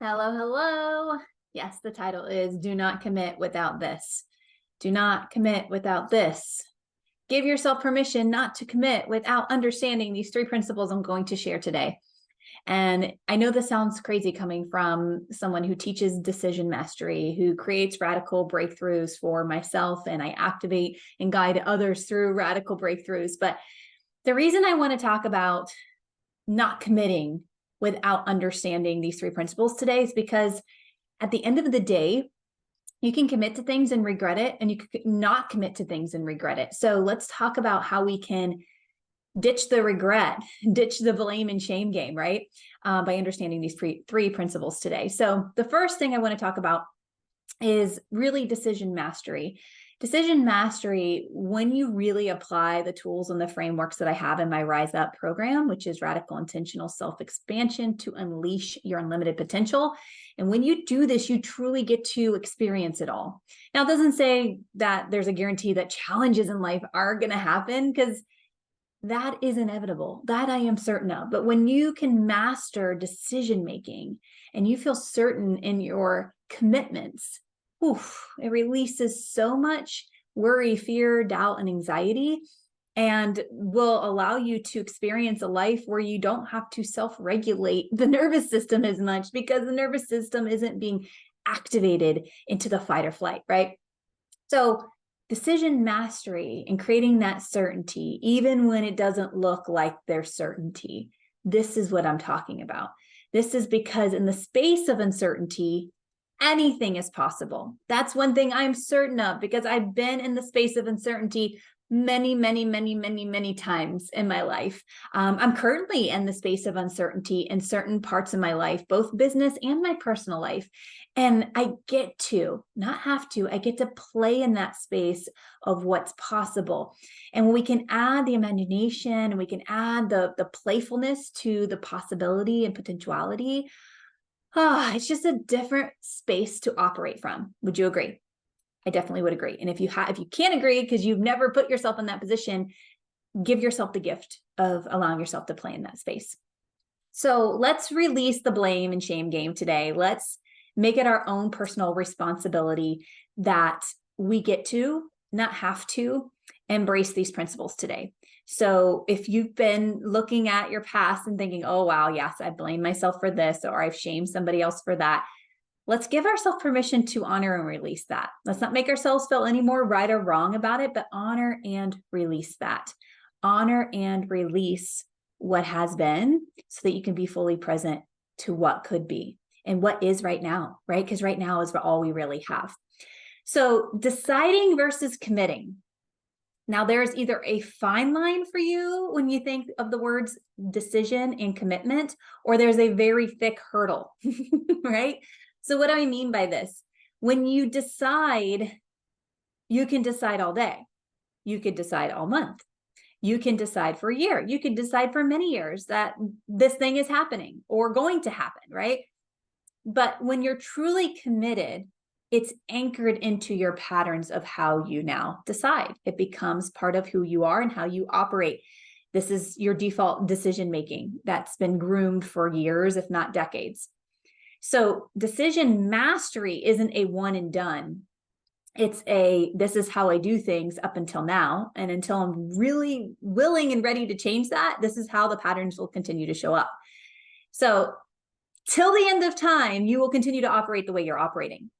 Hello, hello. Yes, the title is Do Not Commit Without This. Do not commit without this. Give yourself permission not to commit without understanding these three principles I'm going to share today. And I know this sounds crazy coming from someone who teaches decision mastery, who creates radical breakthroughs for myself, and I activate and guide others through radical breakthroughs. But the reason I want to talk about not committing without understanding these three principles today is because at the end of the day, you can commit to things and regret it, and you can not commit to things and regret it. So let's talk about how we can ditch the regret, ditch the blame and shame game, right? By understanding these three principles today. So the first thing I want to talk about is really decision mastery. Decision mastery, when you really apply the tools and the frameworks that I have in my Rise Up program, which is Radical Intentional Self-Expansion to Unleash Your Unlimited Potential. And when you do this, you truly get to experience it all. Now, it doesn't say that there's a guarantee that challenges in life are going to happen, because that is inevitable. That I am certain of. But when you can master decision making and you feel certain in your commitments, it releases so much worry, fear, doubt, and anxiety, and will allow you to experience a life where you don't have to self-regulate the nervous system as much, because the nervous system isn't being activated into the fight or flight, right? So decision mastery and creating that certainty, even when it doesn't look like there's certainty. This is what I'm talking about. This is because in the space of uncertainty, anything is possible. That's one thing I'm certain of, because I've been in the space of uncertainty many times in my life. I'm currently in the space of uncertainty in certain parts of my life, both business and my personal life. And I get to, not have to, I get to play in that space of what's possible. And when we can add the imagination and we can add the playfulness to the possibility and potentiality, it's just a different space to operate from. Would you agree? I definitely would agree. And if you can't agree because you've never put yourself in that position, give yourself the gift of allowing yourself to play in that space. So let's release the blame and shame game today. Let's make it our own personal responsibility that we get to, not have to, embrace these principles today. So if you've been looking at your past and thinking, oh, wow, yes, I blame myself for this, or I've shamed somebody else for that, let's give ourselves permission to honor and release that. Let's not make ourselves feel any more right or wrong about it, but honor and release that. Honor and release what has been so that you can be fully present to what could be and what is right now, right? Because right now is all we really have. So deciding versus committing. Now, there's either a fine line for you when you think of the words decision and commitment, or there's a very thick hurdle, right? So what do I mean by this? When you decide, you can decide all day. You could decide all month. You can decide for a year. You could decide for many years that this thing is happening or going to happen, right? But when you're truly committed, it's anchored into your patterns of how you now decide. It becomes part of who you are and how you operate. This is your default decision making that's been groomed for years, if not decades. So decision mastery isn't a one and done. It's this is how I do things up until now. And until I'm really willing and ready to change that, this is how the patterns will continue to show up. So till the end of time, you will continue to operate the way you're operating,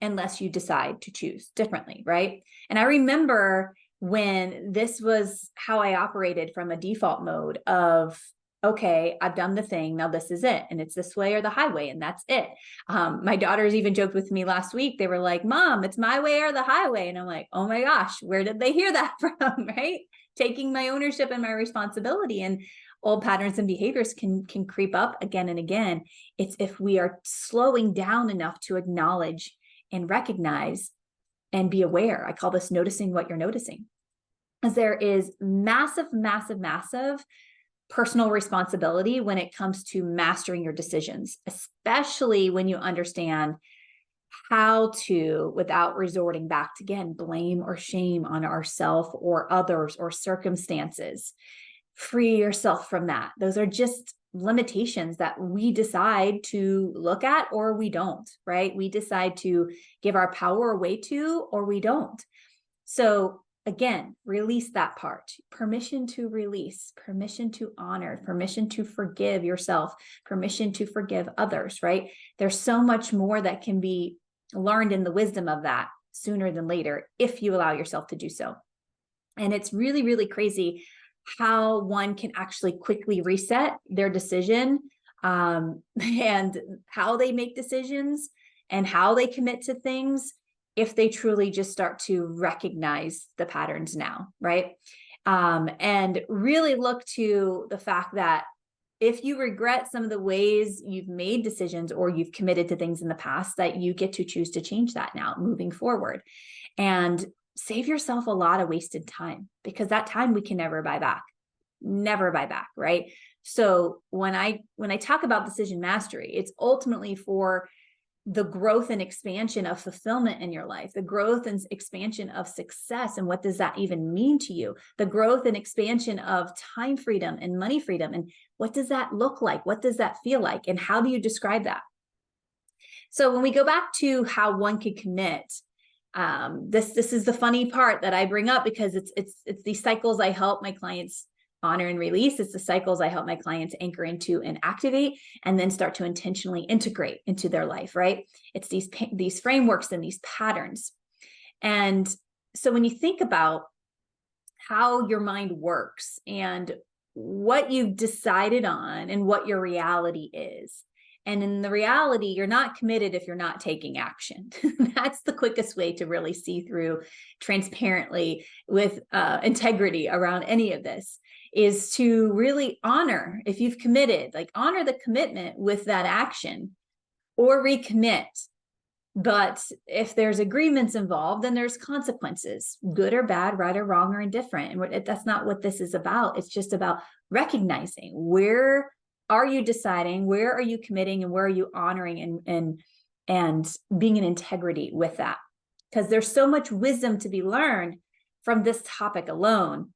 unless you decide to choose differently, right? And I remember when this was how I operated from a default mode of, okay, I've done the thing, now this is it. And it's this way or the highway, and that's it. My daughters even joked with me last week. They were like, Mom, it's my way or the highway. And I'm like, oh my gosh, where did they hear that from, right? Taking my ownership and my responsibility. And old patterns and behaviors can creep up again and again. It's if we are slowing down enough to acknowledge and recognize and be aware. I call this noticing what you're noticing. As there is massive personal responsibility when it comes to mastering your decisions, especially when you understand how to, without resorting back to, again, blame or shame on ourselves or others or circumstances. Free yourself from that. Those are just limitations that we decide to look at or we don't, right? We decide to give our power away to or we don't. So again, release that part. Permission to release, permission to honor, permission to forgive yourself, permission to forgive others, right? There's so much more that can be learned in the wisdom of that sooner than later if you allow yourself to do so. And it's really, really crazy how one can actually quickly reset their decision, and how they make decisions and how they commit to things if they truly just start to recognize the patterns now, right? And really look to the fact that if you regret some of the ways you've made decisions or you've committed to things in the past, that you get to choose to change that now moving forward. And save yourself a lot of wasted time, because that time we can never buy back, right? So when I talk about decision mastery, it's ultimately for the growth and expansion of fulfillment in your life, the growth and expansion of success. And what does that even mean to you? The growth and expansion of time freedom and money freedom. And what does that look like? What does that feel like? And how do you describe that? So when we go back to how one can commit, this is the funny part that I bring up, because it's these cycles I help my clients honor and release. It's the cycles I help my clients anchor into and activate, and then start to intentionally integrate into their life, right? It's these frameworks and these patterns. And so when you think about how your mind works and what you've decided on and what your reality is, and in the reality, you're not committed if you're not taking action. That's the quickest way to really see through transparently with integrity around any of this, is to really honor, if you've committed, like honor the commitment with that action or recommit. But if there's agreements involved, then there's consequences, good or bad, right or wrong or indifferent. And that's not what this is about. It's just about recognizing, where are you deciding, where are you committing, and where are you honoring and being in integrity with that? Because there's so much wisdom to be learned from this topic alone,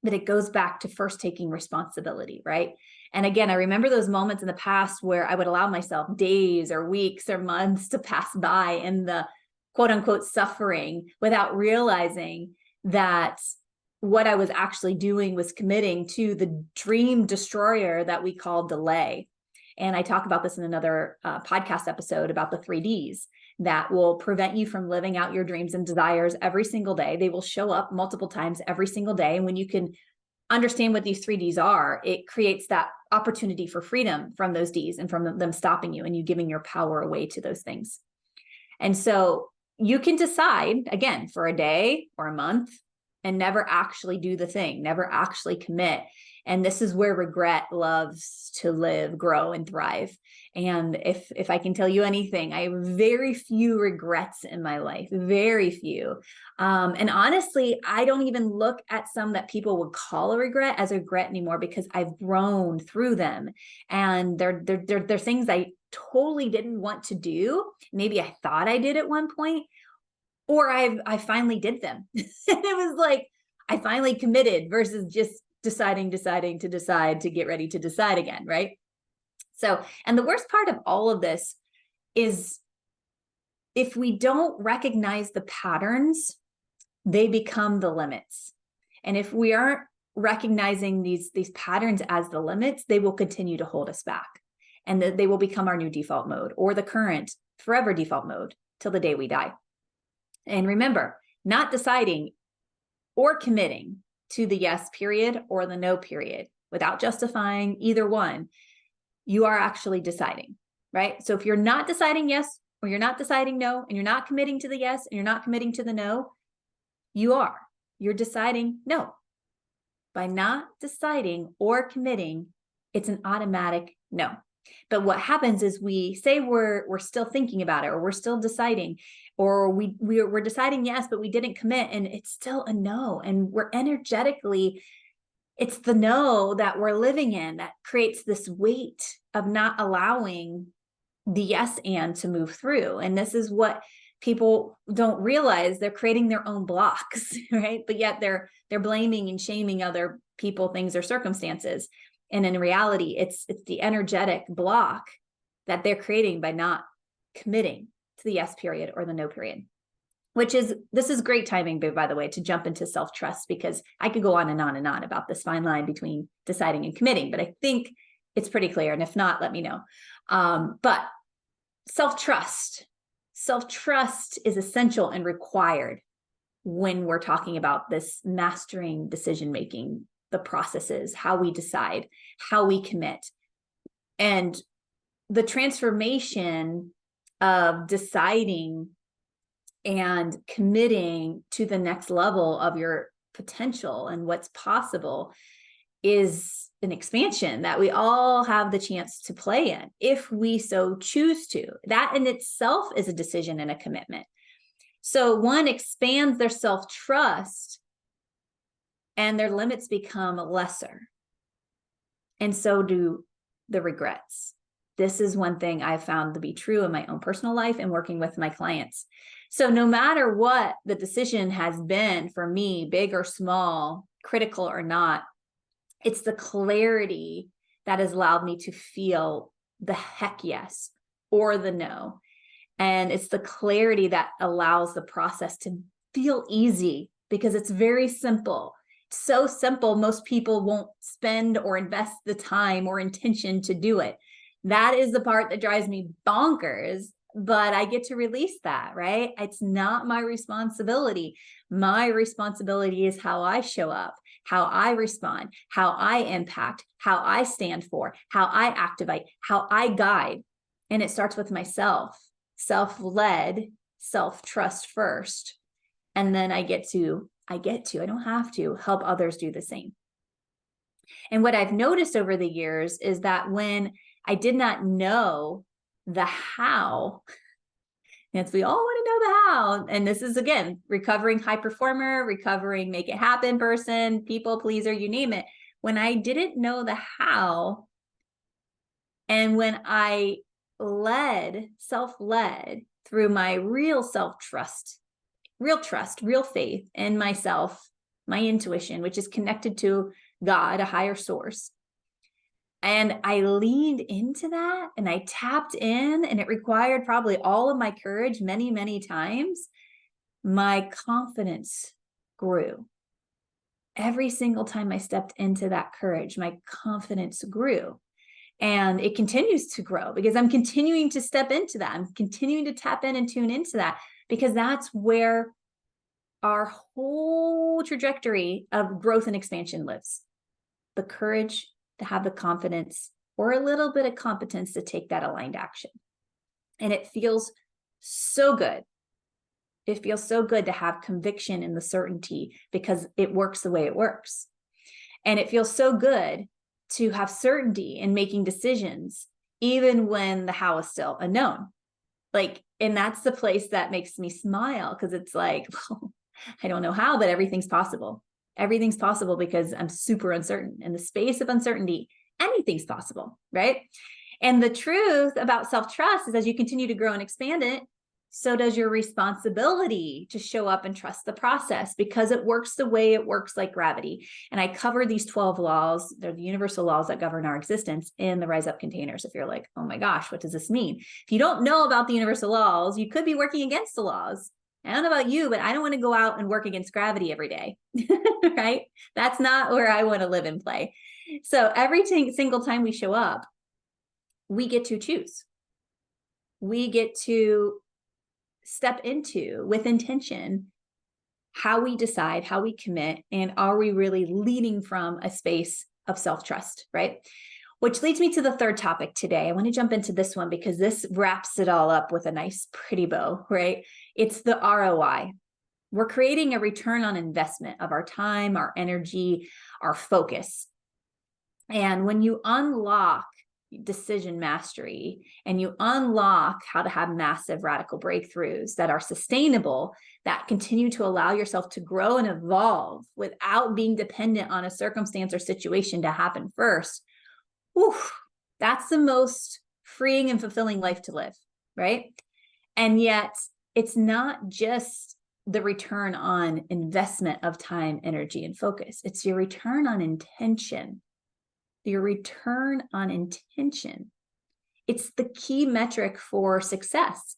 that it goes back to first taking responsibility, right? And again, I remember those moments in the past where I would allow myself days or weeks or months to pass by in the quote unquote suffering, without realizing that what I was actually doing was committing to the dream destroyer that we call delay. And I talk about this in another podcast episode about the 3Ds that will prevent you from living out your dreams and desires every single day. They will show up multiple times every single day. And when you can understand what these 3Ds are, it creates that opportunity for freedom from those Ds and from them stopping you and you giving your power away to those things. And so you can decide, again, for a day or a month, and never actually do the thing, never actually commit. And this is where regret loves to live, grow, and thrive. And if I can tell you anything, I have very few regrets in my life, very few. And honestly, I don't even look at some that people would call a regret as a regret anymore, because I've grown through them. And they're things I totally didn't want to do. Maybe I thought I did at one point, or I finally did them. And it was like, I finally committed versus just deciding to get ready to decide again, right? So, and the worst part of all of this is if we don't recognize the patterns, they become the limits. And if we aren't recognizing these patterns as the limits, they will continue to hold us back. And they will become our new default mode, or the current forever default mode, till the day we die. And remember, not deciding or committing to the yes period or the no period without justifying either one, you are actually deciding, right? So if you're not deciding yes, or you're not deciding no, and you're not committing to the yes, and you're not committing to the no, you're deciding no. By not deciding or committing, it's an automatic no. But what happens is we say we're still thinking about it, or we're still deciding, or we're deciding yes, but we didn't commit, and it's still a no. And we're energetically, it's the no that we're living in that creates this weight of not allowing the yes and to move through. And this is what people don't realize. They're creating their own blocks, right? But yet they're blaming and shaming other people, things, or circumstances. And in reality, it's the energetic block that they're creating by not committing to the yes period or the no period. This is great timing, by the way, to jump into self-trust, because I could go on and on and on about this fine line between deciding and committing, but I think it's pretty clear. And if not, let me know. But self-trust is essential and required when we're talking about this mastering decision-making, the processes, how we decide, how we commit. And the transformation of deciding and committing to the next level of your potential and what's possible is an expansion that we all have the chance to play in if we so choose to. That in itself is a decision and a commitment. So one expands their self-trust and their limits become lesser. And so do the regrets. This is one thing I've found to be true in my own personal life and working with my clients. So no matter what the decision has been for me, big or small, critical or not, it's the clarity that has allowed me to feel the heck yes or the no. And it's the clarity that allows the process to feel easy because it's very simple. So simple, most people won't spend or invest the time or intention to do it. That is the part that drives me bonkers, but I get to release that, right? It's not my responsibility. My responsibility is how I show up, how I respond, how I impact, how I stand for, how I activate, how I guide. And it starts with myself, self-led, self-trust first. And then I don't have to help others do the same. And what I've noticed over the years is that when I did not know the how, yes, we all want to know the how. And this is, again, recovering high performer, recovering make it happen person, people pleaser, you name it. When I didn't know the how, and when I self-led through my real self-trust, real faith in myself, my intuition, which is connected to God, a higher source. And I leaned into that and I tapped in, and it required probably all of my courage many, many times. My confidence grew. Every single time I stepped into that courage, my confidence grew. And it continues to grow because I'm continuing to step into that. I'm continuing to tap in and tune into that, because that's where our whole trajectory of growth and expansion lives. The courage to have the confidence or a little bit of competence to take that aligned action. And it feels so good. It feels so good to have conviction in the certainty because it works the way it works. And it feels so good to have certainty in making decisions, even when the how is still unknown. And that's the place that makes me smile, because it's like, well, I don't know how, but everything's possible. Everything's possible because I'm super uncertain. In the space of uncertainty, anything's possible, right? And the truth about self-trust is, as you continue to grow and expand it, so does your responsibility to show up and trust the process, because it works the way it works, like gravity. And I cover these 12 laws. They're the universal laws that govern our existence in the Rise Up containers. If you're like, oh my gosh, what does this mean? If you don't know about the universal laws, you could be working against the laws. I don't know about you, but I don't want to go out and work against gravity every day, right? That's not where I want to live and play. So every single time we show up, we get to choose. We get to step into, with intention, how we decide, how we commit, and are we really leading from a space of self-trust, right? Which leads me to the third topic today. I want to jump into this one because this wraps it all up with a nice, pretty bow, right? It's the ROI. We're creating a return on investment of our time, our energy, our focus. And when you unlock decision mastery and you unlock how to have massive radical breakthroughs that are sustainable, that continue to allow yourself to grow and evolve without being dependent on a circumstance or situation to happen first, that's the most freeing and fulfilling life to live, right? And yet it's not just the return on investment of time, energy, and focus. It's your return on intention. your return on intention. It's the key metric for success.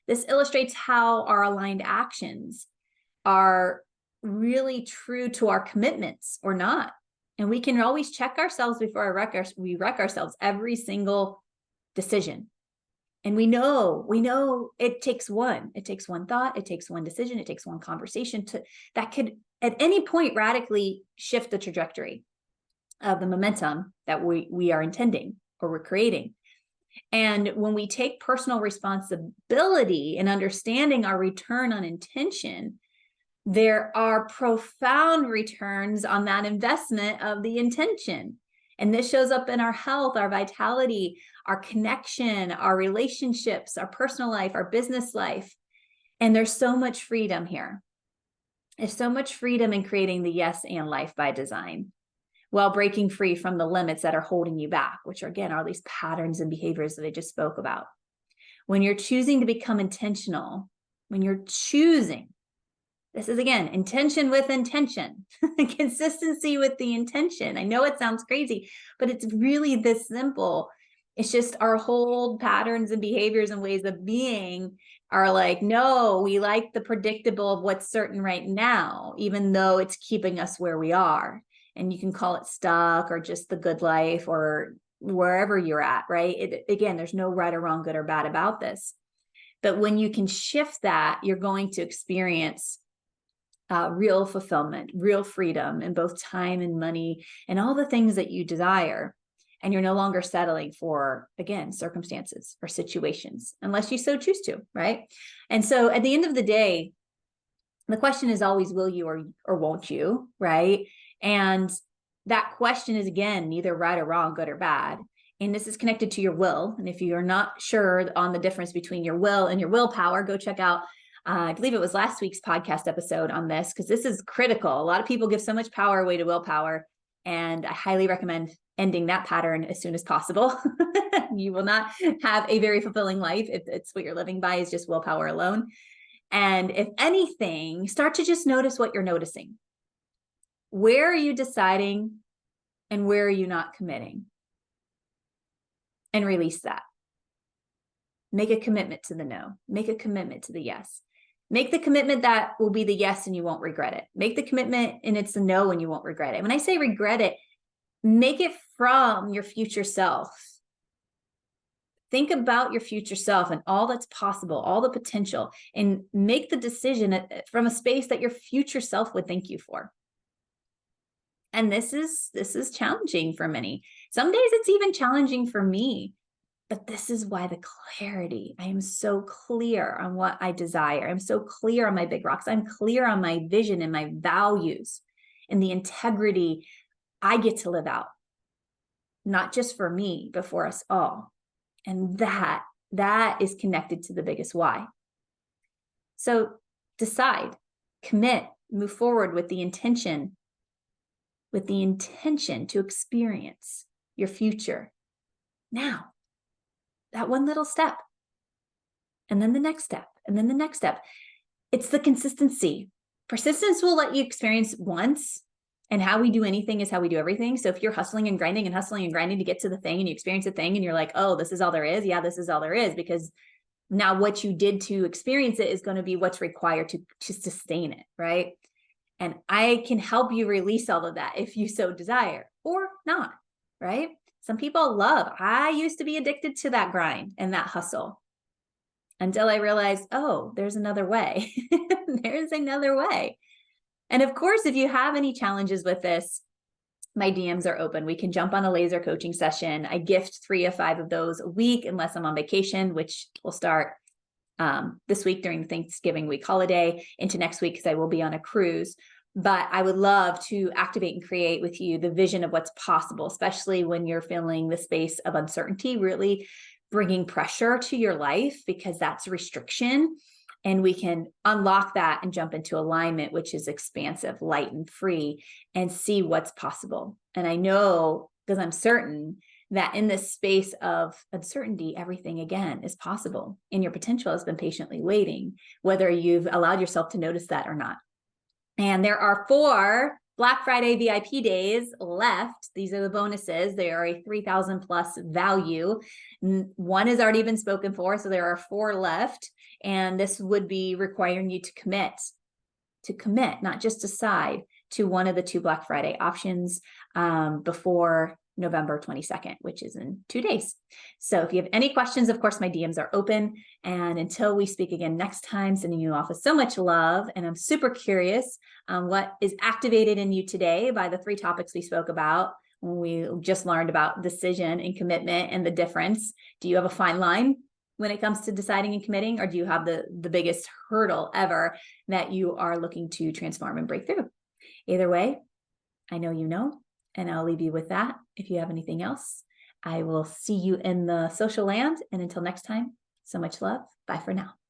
This illustrates how our aligned actions are really true to our commitments or not. And we can always check ourselves before we wreck ourselves every single decision. And we know it takes one thought, it takes one decision, it takes one conversation that could at any point radically shift the trajectory of the momentum that we are intending or we're creating. And when we take personal responsibility in understanding our return on intention, there are profound returns on that investment of the intention. And this shows up in our health, our vitality, our connection, our relationships, our personal life, our business life. And there's so much freedom here. There's so much freedom in creating the yes and life by design, while breaking free from the limits that are holding you back, which are, again, are these patterns and behaviors that I just spoke about. When you're choosing to become intentional, when you're choosing, this is, again, intention with intention, consistency with the intention. I know it sounds crazy, but it's really this simple. It's just our whole patterns and behaviors and ways of being are like, no, we like the predictable of what's certain right now, even though it's keeping us where we are. And you can call it stuck or just the good life or wherever you're at, right? Again, there's no right or wrong, good or bad about this. But when you can shift that, you're going to experience real fulfillment, real freedom in both time and money and all the things that you desire. And you're no longer settling for, again, circumstances or situations, unless you so choose to, right? And so at the end of the day, the question is always, will you or won't you, right? And that question is, again, neither right or wrong, good or bad. And this is connected to your will. And if you're not sure on the difference between your will and your willpower, go check out, I believe it was last week's podcast episode on this, because this is critical. A lot of people give so much power away to willpower. And I highly recommend ending that pattern as soon as possible. You will not have a very fulfilling life if it's what you're living by is just willpower alone. And if anything, start to just notice what you're noticing. Where are you deciding and where are you not committing? And release that. Make a commitment to the no. Make a commitment to the yes. Make the commitment that will be the yes and you won't regret it. Make the commitment and it's the no and you won't regret it. When I say regret it, make it from your future self. Think about your future self and all that's possible, all the potential, and make the decision from a space that your future self would thank you for. And this is challenging for many. Some days it's even challenging for me, but this is why the clarity. I am so clear on what I desire. I'm so clear on my big rocks. I'm clear on my vision and my values and the integrity I get to live out, not just for me, but for us all. And that is connected to the biggest why. So decide, commit, move forward with the intention to experience your future now. That one little step, and then the next step, and then the next step. It's the consistency. Persistence will let you experience once, and how we do anything is how we do everything. So if you're hustling and grinding to get to the thing, and you experience the thing and you're like, oh, this is all there is. Yeah, this is all there is, because now what you did to experience it is going to be what's required to sustain it, right? And I can help you release all of that if you so desire or not, right? Some people I used to be addicted to that grind and that hustle until I realized, oh, there's another way. There's another way. And of course, if you have any challenges with this, my DMs are open. We can jump on a laser coaching session. I gift 3 of 5 of those a week, unless I'm on vacation, which will start this week during the Thanksgiving week holiday into next week, because I will be on a cruise. But I would love to activate and create with you the vision of what's possible, especially when you're feeling the space of uncertainty, really bringing pressure to your life, because that's restriction. And we can unlock that and jump into alignment, which is expansive, light, and free, and see what's possible. And I know, because I'm certain, that in this space of uncertainty, everything, again, is possible. And your potential has been patiently waiting, whether you've allowed yourself to notice that or not. And there are 4 Black Friday VIP days left. These are the bonuses. They are a 3,000 plus value. One has already been spoken for, so there are 4 left. And this would be requiring you to commit, not just decide, to one of the 2 Black Friday options before November 22nd, which is in 2 days. So if you have any questions, of course, my DMs are open. And until we speak again next time, sending you off with so much love. And I'm super curious what is activated in you today by the 3 topics we spoke about when we just learned about decision and commitment and the difference. Do you have a fine line when it comes to deciding and committing, or do you have the biggest hurdle ever that you are looking to transform and break through? Either way, I know you know, and I'll leave you with that. If you have anything else, I will see you in the social land. And until next time, so much love. Bye for now.